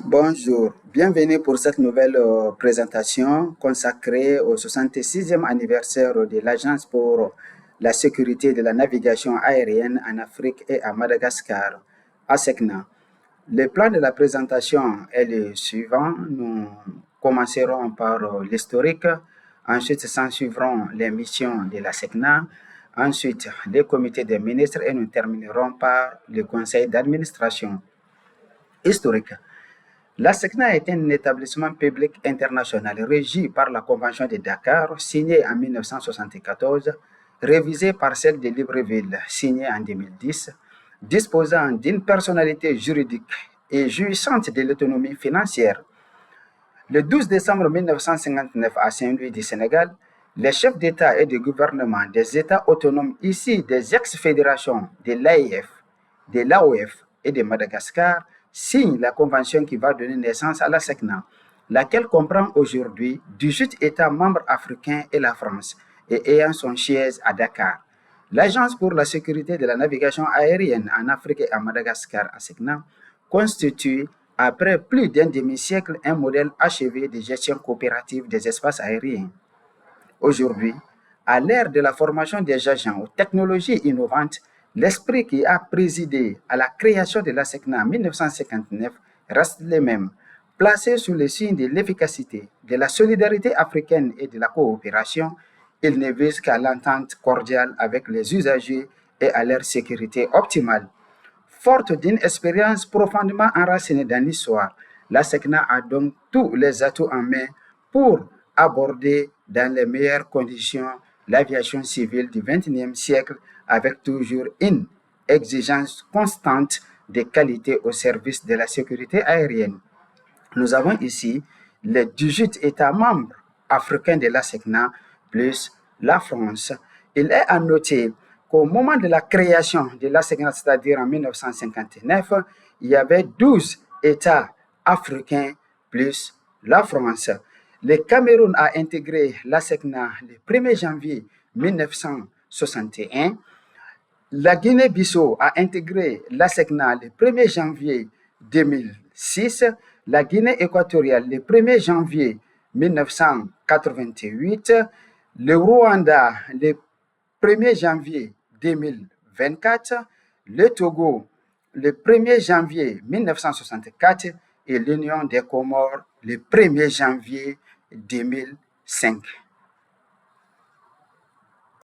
Bonjour, bienvenue pour cette nouvelle présentation consacrée au 66e anniversaire de l'Agence pour la sécurité de la navigation aérienne en Afrique et à Madagascar, ASECNA. Le plan de la présentation est le suivant. Nous commencerons par l'historique, ensuite s'en suivront les missions de la SECNA, ensuite les comités des ministres et nous terminerons par le conseil d'administration. Historique. La SECNA est un établissement public international régi par la Convention de Dakar, signée en 1974, révisée par celle de Libreville, signée en 2010, disposant d'une personnalité juridique et jouissante de l'autonomie financière. Le 12 décembre 1959 à Saint-Louis du Sénégal, les chefs d'État et de gouvernement des États autonomes issus des ex-fédérations de l'AIF, de l'AOF et de Madagascar signent la convention qui va donner naissance à la SECNA, laquelle comprend aujourd'hui 18 États membres africains et la France, et ayant son siège à Dakar. L'Agence pour la sécurité de la navigation aérienne en Afrique et à Madagascar, ASECNA, constitue, après plus d'un demi-siècle, un modèle achevé de gestion coopérative des espaces aériens. Aujourd'hui, à l'ère de la formation des agents aux technologies innovantes, l'esprit qui a présidé à la création de la SECNA en 1959 reste le même, placé sous le signe de l'efficacité, de la solidarité africaine et de la coopération. Il ne vise qu'à l'entente cordiale avec les usagers et à leur sécurité optimale. Forte d'une expérience profondément enracinée dans l'histoire, la SECNA a donc tous les atouts en main pour aborder dans les meilleures conditions l'aviation civile du XXIe siècle avec toujours une exigence constante de qualité au service de la sécurité aérienne. Nous avons ici les 18 États membres africains de la SECNA plus la France. Il est à noter qu'au moment de la création de la SECNA, c'est-à-dire en 1959, il y avait 12 États africains plus la France. Le Cameroun a intégré la SECNA le 1er janvier 1961. La Guinée-Bissau a intégré la SECNA le 1er janvier 2006, la Guinée équatoriale le 1er janvier 1988, le Rwanda le 1er janvier 2024, le Togo le 1er janvier 1964 et l'Union des Comores le 1er janvier 2005.